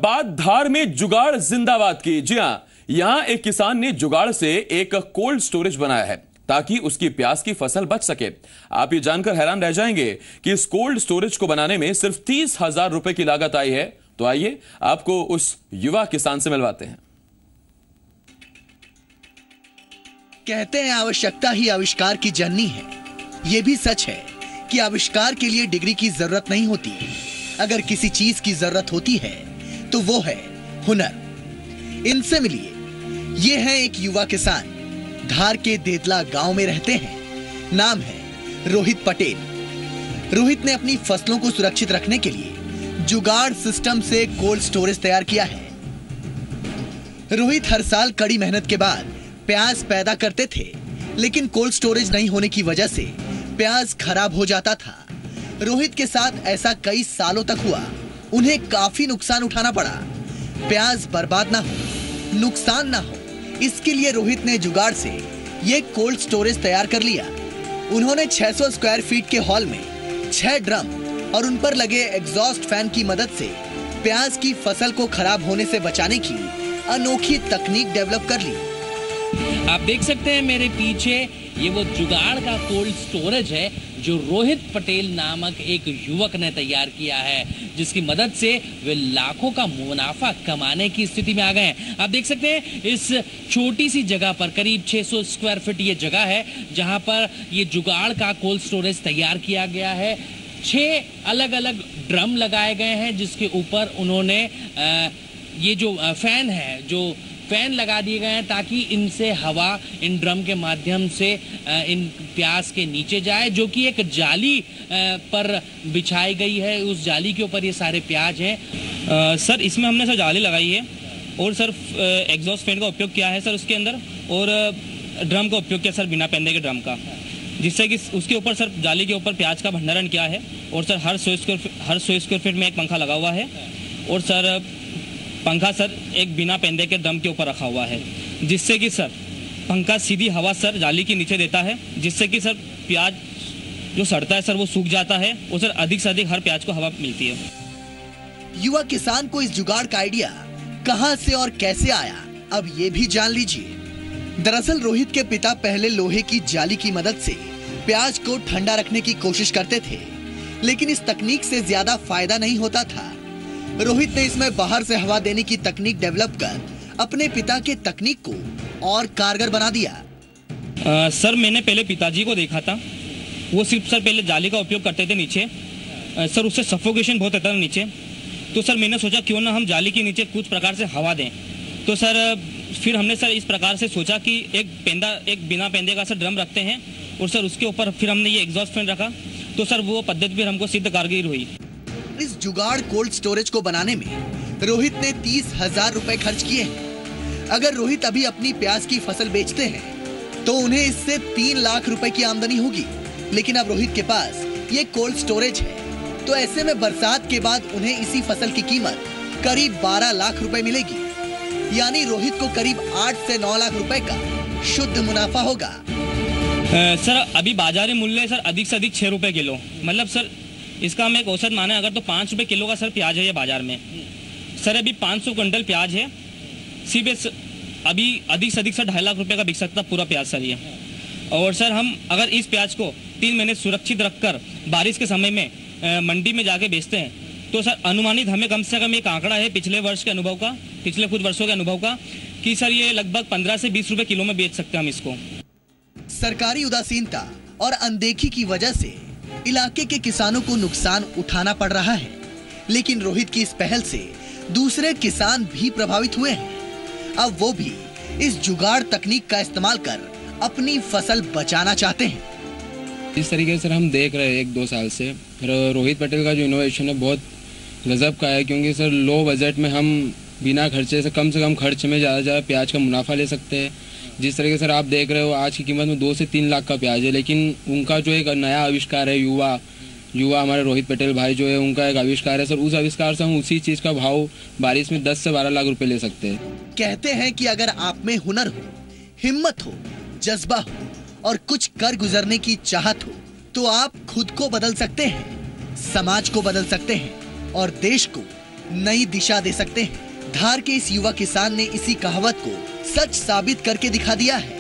बात धार में जुगाड़ जिंदाबाद की। जी हां, यहां एक किसान ने जुगाड़ से एक कोल्ड स्टोरेज बनाया है ताकि उसकी प्याज की फसल बच सके। आप ये जानकर हैरान रह जाएंगे कि इस कोल्ड स्टोरेज को बनाने में सिर्फ 30,000 रुपए की लागत आई है। तो आइए आपको उस युवा किसान से मिलवाते हैं। कहते हैं आवश्यकता ही आविष्कार की जननी है। यह भी सच है कि आविष्कार के लिए डिग्री की जरूरत नहीं होती। अगर किसी चीज की जरूरत होती है तो वो है हुनर। इनसे मिलिए। ये है एक युवा किसान, धार के देदला गांव में रहते हैं। नाम है रोहित पटेल। रोहित ने अपनी फसलों को सुरक्षित रखने के लिए जुगाड़ सिस्टम से कोल्ड स्टोरेज तैयार किया है। रोहित हर साल कड़ी मेहनत के बाद प्याज पैदा करते थे, लेकिन कोल्ड स्टोरेज नहीं होने की वजह से प्याज खराब हो जाता था। रोहित के साथ ऐसा कई सालों तक हुआ। उन्हें काफी नुकसान उठाना पड़ा। प्याज बर्बाद ना हो, नुकसान ना हो, इसके लिए रोहित ने जुगाड़ से ये कोल्ड स्टोरेज तैयार कर लिया। उन्होंने 600 स्क्वायर फीट के हॉल में 6 ड्रम और उन पर लगे एग्जॉस्ट फैन की मदद से प्याज की फसल को खराब होने से बचाने की अनोखी तकनीक डेवलप कर ली। आप देख सकते हैं मेरे पीछे ये वो जुगाड़ का कोल्ड स्टोरेज है जो रोहित पटेल नामक एक युवक ने तैयार किया है, जिसकी मदद से वे लाखों का मुनाफा कमाने की स्थिति में आ गए हैं। आप देख सकते हैं इस छोटी सी जगह पर करीब 600 स्क्वायर फीट ये जगह है जहां पर ये जुगाड़ का कोल्ड स्टोरेज तैयार किया गया है। 6 अलग अलग ड्रम लगाए गए हैं जिसके ऊपर उन्होंने ये जो फैन है, जो फैन लगा दिए गए हैं ताकि इनसे हवा इन ड्रम के माध्यम से इन प्याज के नीचे जाए, जो कि एक जाली पर बिछाई गई है। उस जाली के ऊपर ये सारे प्याज हैं। सर इसमें हमने सर जाली लगाई है और सर एग्जॉस्ट फैन का उपयोग किया है सर उसके अंदर, और ड्रम का उपयोग किया सर बिना पेंदे के ड्रम का, जिससे कि उसके ऊपर सर जाली के ऊपर प्याज का भंडारण किया है। और सर हर 100 स्क्वायर फीट में एक पंखा लगा हुआ है, और सर पंखा सर एक बिना पेंदे के ड्रम के ऊपर रखा हुआ है, जिससे कि सर पंखा सीधी हवा सर जाली के नीचे देता है, जिससे कि सर प्याज जो सड़ता है सर वो सूख जाता है, और सर अधिक से अधिक हर प्याज को हवा मिलती है। युवा किसान को इस जुगाड़ का आइडिया कहां से और कैसे आया, अब ये भी जान लीजिए। दरअसल रोहित के पिता पहले लोहे की जाली की मदद से प्याज को ठंडा रखने की कोशिश करते थे, लेकिन इस तकनीक से ज्यादा फायदा नहीं होता था। रोहित ने इसमें बाहर से हवा देने की तकनीक डेवलप कर अपने पिता के तकनीक को और कारगर बना दिया। सर मैंने पहले पिताजी को देखा था, वो सिर्फ सर पहले जाली का उपयोग करते थे नीचे, सर उससे सफोकेशन बहुत होता था नीचे। तो सर मैंने सोचा क्यों ना हम जाली के नीचे कुछ प्रकार से हवा दें। तो सर फिर हमने सर इस प्रकार से सोचा कि एक बिना पेंदे का सर ड्रम रखते हैं, और सर उसके ऊपर फिर हमने ये एग्जॉस्ट फैन रखा। तो सर वो पद्धति फिर हमको सिद्ध कारगर हुई। इस जुगाड़ कोल्ड स्टोरेज को बनाने में रोहित ने 30,000 रुपए खर्च किए हैं। अगर रोहित अभी अपनी प्याज की फसल बेचते हैं तो उन्हें इससे 3 लाख रुपए की आमदनी होगी, लेकिन अब रोहित के पास ये कोल्ड स्टोरेज है, तो ऐसे में बरसात के बाद उन्हें इसी फसल की कीमत करीब 12 लाख रुपए मिलेगी। यानी रोहित को करीब 8 से 9 लाख रुपए का शुद्ध मुनाफा होगा। सर अभी बाजारी मूल्य सर अधिक से अधिक 6 रुपए किलो, मतलब सर इसका हम एक औसत माने अगर तो 5 रुपए किलो का सर प्याज है ये बाजार में। सर अभी 500 क्विंटल प्याज है, सीधे अभी अधिक से अधिक सर 2.5 लाख रुपए का बिक सकता पूरा प्याज सर ये। और सर हम अगर इस प्याज को 3 महीने सुरक्षित रखकर बारिश के समय में मंडी में जाके बेचते हैं तो सर अनुमानित हमें कम से कम एक आंकड़ा है पिछले कुछ वर्षों के अनुभव का, कि सर ये लगभग 15 से 20 रुपए किलो में बेच सकते हैं हम इसको। सरकारी उदासीनता और अनदेखी की वजह से इलाके के किसानों को नुकसान उठाना पड़ रहा है, लेकिन रोहित की इस पहल से दूसरे किसान भी प्रभावित हुए हैं। अब वो भी इस जुगाड़ तकनीक का इस्तेमाल कर अपनी फसल बचाना चाहते हैं। इस तरीके से हम देख रहे हैं 1-2 साल से रोहित पटेल का जो इनोवेशन है बहुत गजब का है, क्योंकि सर लो बजट में हम बिना खर्चे से कम खर्च में ज़्यादा प्याज का मुनाफा ले सकते हैं। जिस तरीके से आप देख रहे हो आज की कीमत में 2 से 3 लाख का प्याज है, लेकिन उनका जो एक नया आविष्कार है युवा हमारे रोहित पटेल भाई जो है उनका एक आविष्कार है सर, उस आविष्कार से हम उसी चीज़ का भाव बारिश में 10 से 12 लाख रुपए ले सकते हैं। कहते हैं कि अगर आप में हुनर हो, हिम्मत हो, जज्बा हो और कुछ कर गुजरने की चाहत हो तो आप खुद को बदल सकते हैं, समाज को बदल सकते हैं और देश को नई दिशा दे सकते हैं। धार के इस युवा किसान ने इसी कहावत को सच साबित करके दिखा दिया है।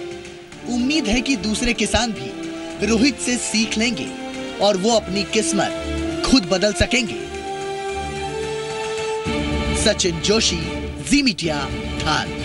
उम्मीद है कि दूसरे किसान भी रोहित से सीख लेंगे और वो अपनी किस्मत खुद बदल सकेंगे। सचिन जोशी, जी मीडिया, धार।